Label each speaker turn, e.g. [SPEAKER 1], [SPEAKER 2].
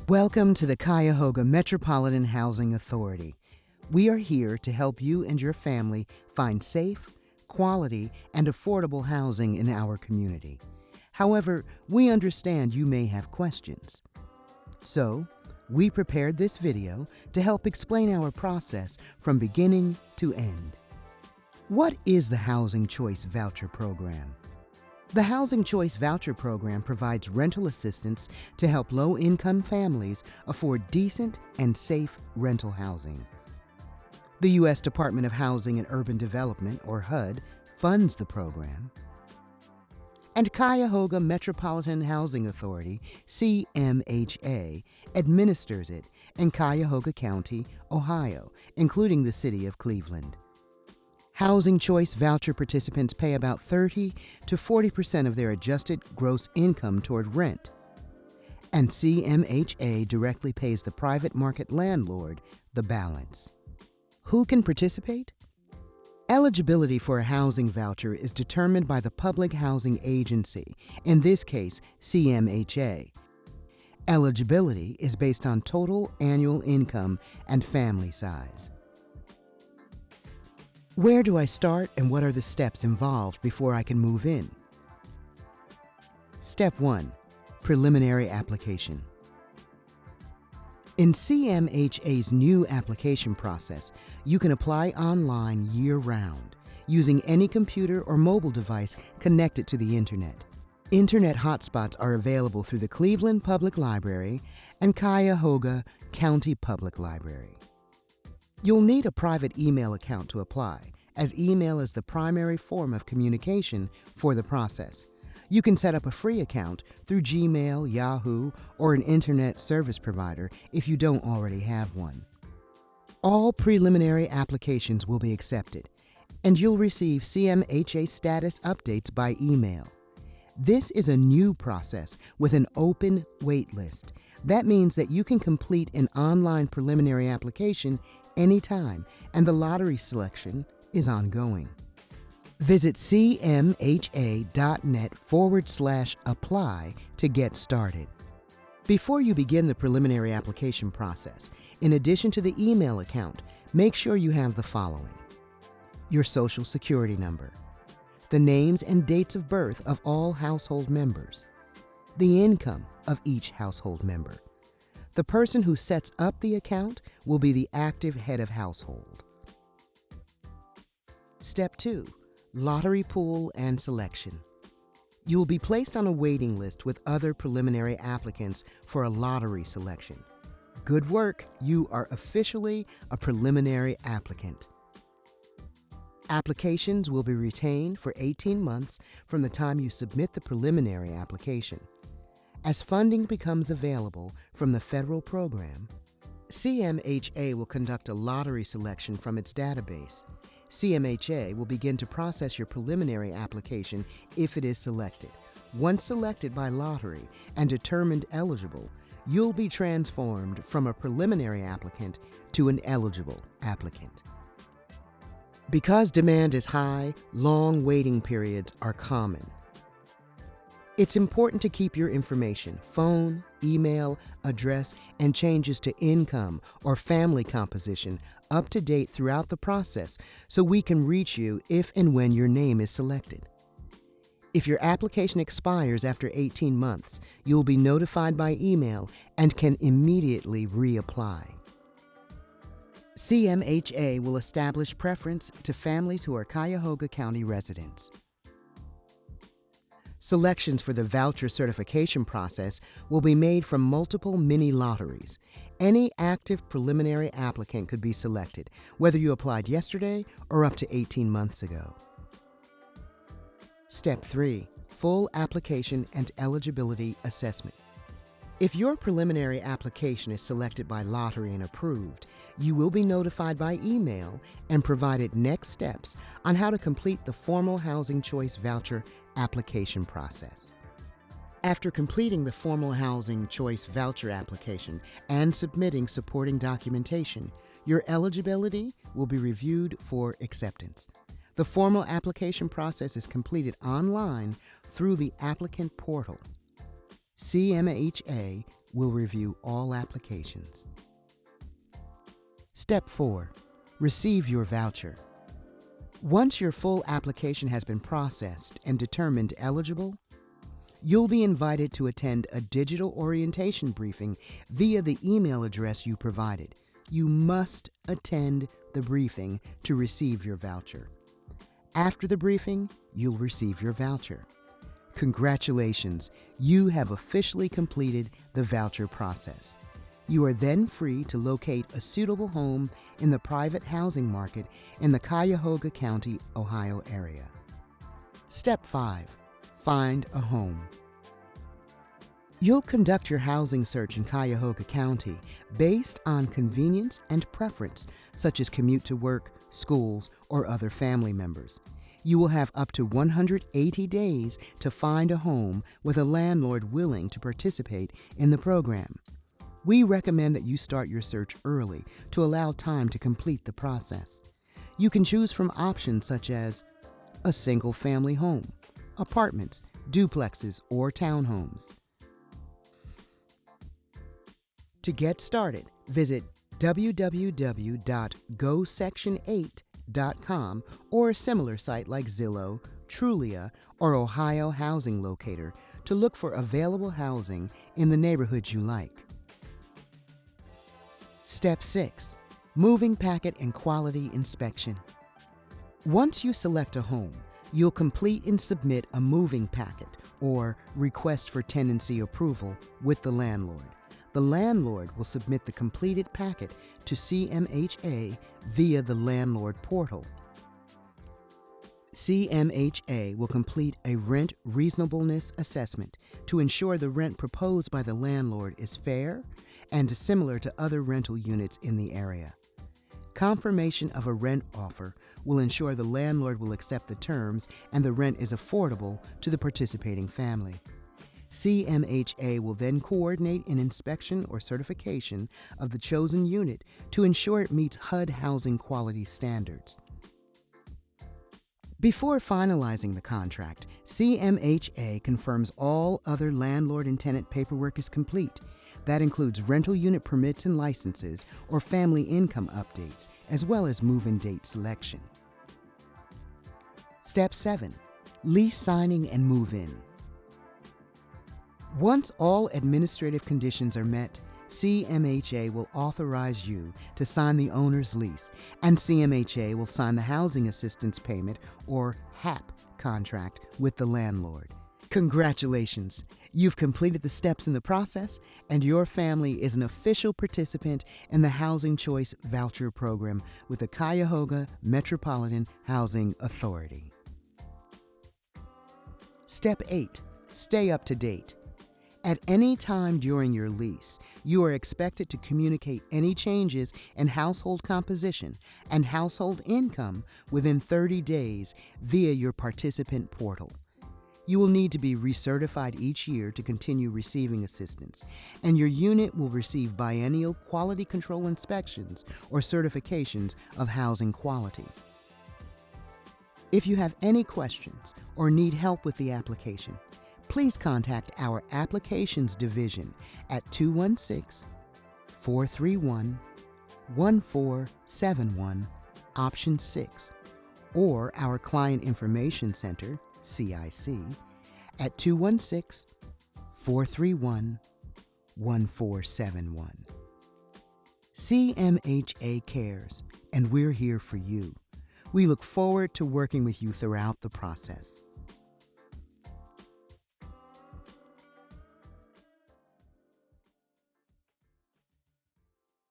[SPEAKER 1] Welcome to the Cuyahoga Metropolitan Housing Authority. We are here to help you and your family find safe, quality, and affordable housing in our community. However, we understand you may have questions. So, we prepared this video to help explain our process from beginning to end. What is the Housing Choice Voucher Program? The Housing Choice Voucher Program provides rental assistance to help low-income families afford decent and safe rental housing. The U.S. Department of Housing and Urban Development, or HUD, funds the program. And Cuyahoga Metropolitan Housing Authority, CMHA, administers it in Cuyahoga County, Ohio, including the city of Cleveland. Housing Choice Voucher participants pay about 30 to 40% of their adjusted gross income toward rent, and CMHA directly pays the private market landlord the balance. Who can participate? Eligibility for a housing voucher is determined by the Public Housing Agency, in this case, CMHA. Eligibility is based on total annual income and family size. Where do I start and what are the steps involved before I can move in? Step 1. Preliminary application. In CMHA's new application process, you can apply online year-round using any computer or mobile device connected to the Internet. Internet hotspots are available through the Cleveland Public Library and Cuyahoga County Public Library. You'll need a private email account to apply, as email is the primary form of communication for the process. You can set up a free account through Gmail, Yahoo, or an internet service provider if you don't already have one. All preliminary applications will be accepted, and you'll receive CMHA status updates by email. This is a new process with an open wait list. That means that you can complete an online preliminary application anytime, and the lottery selection is ongoing. Visit cmha.net/apply to get started. Before you begin the preliminary application process, in addition to the email account, make sure you have the following: your Social Security number, the names and dates of birth of all household members, the income of each household member. The person who sets up the account will be the active head of household. Step 2. Lottery pool and selection. You'll be placed on a waiting list with other preliminary applicants for a lottery selection. Good work, you are officially a preliminary applicant. Applications will be retained for 18 months from the time you submit the preliminary application. As funding becomes available from the federal program, CMHA will conduct a lottery selection from its database. CMHA will begin to process your preliminary application if it is selected. Once selected by lottery and determined eligible, you'll be transformed from a preliminary applicant to an eligible applicant. Because demand is high, long waiting periods are common. It's important to keep your information, phone, email, address, and changes to income or family composition up to date throughout the process so we can reach you if and when your name is selected. If your application expires after 18 months, you'll be notified by email and can immediately reapply. CMHA will establish preference to families who are Cuyahoga County residents. Selections for the voucher certification process will be made from multiple mini lotteries. Any active preliminary applicant could be selected, whether you applied yesterday or up to 18 months ago. Step 3. Full application and eligibility assessment. If your preliminary application is selected by lottery and approved, you will be notified by email and provided next steps on how to complete the formal Housing Choice Voucher application process. After completing the formal Housing Choice Voucher application and submitting supporting documentation, your eligibility will be reviewed for acceptance. The formal application process is completed online through the applicant portal. CMHA will review all applications. Step 4. Receive your voucher. Once your full application has been processed and determined eligible, you'll be invited to attend a digital orientation briefing via the email address you provided. You must attend the briefing to receive your voucher. After the briefing, you'll receive your voucher. Congratulations, you have officially completed the voucher process. You are then free to locate a suitable home in the private housing market in the Cuyahoga County, Ohio area. Step 5. Find a home. You'll conduct your housing search in Cuyahoga County based on convenience and preference, such as commute to work, schools, or other family members. You will have up to 180 days to find a home with a landlord willing to participate in the program. We recommend that you start your search early to allow time to complete the process. You can choose from options such as a single-family home, apartments, duplexes, or townhomes. To get started, visit www.gosection8.com or a similar site like Zillow, Trulia, or Ohio Housing Locator to look for available housing in the neighborhoods you like. Step 6. Moving packet and quality inspection. Once you select a home, you'll complete and submit a moving packet or request for tenancy approval with the landlord. The landlord will submit the completed packet to CMHA via the landlord portal. CMHA will complete a rent reasonableness assessment to ensure the rent proposed by the landlord is fair and similar to other rental units in the area. Confirmation of a rent offer will ensure the landlord will accept the terms and the rent is affordable to the participating family. CMHA will then coordinate an inspection or certification of the chosen unit to ensure it meets HUD housing quality standards. Before finalizing the contract, CMHA confirms all other landlord and tenant paperwork is complete. That includes rental unit permits and licenses or family income updates, as well as move-in date selection. Step 7. Lease signing and move-in. Once all administrative conditions are met, CMHA will authorize you to sign the owner's lease, and CMHA will sign the Housing Assistance Payment, or HAP, contract with the landlord. Congratulations! You've completed the steps in the process, and your family is an official participant in the Housing Choice Voucher Program with the Cuyahoga Metropolitan Housing Authority. Step 8. Stay up to date. At any time during your lease, you are expected to communicate any changes in household composition and household income within 30 days via your participant portal. You will need to be recertified each year to continue receiving assistance, and your unit will receive biennial quality control inspections or certifications of housing quality. If you have any questions or need help with the application, please contact our Applications Division at 216-431-1471, option 6, or our Client Information Center, CIC, at 216-431-1471. CMHA cares, and we're here for you. We look forward to working with you throughout the process.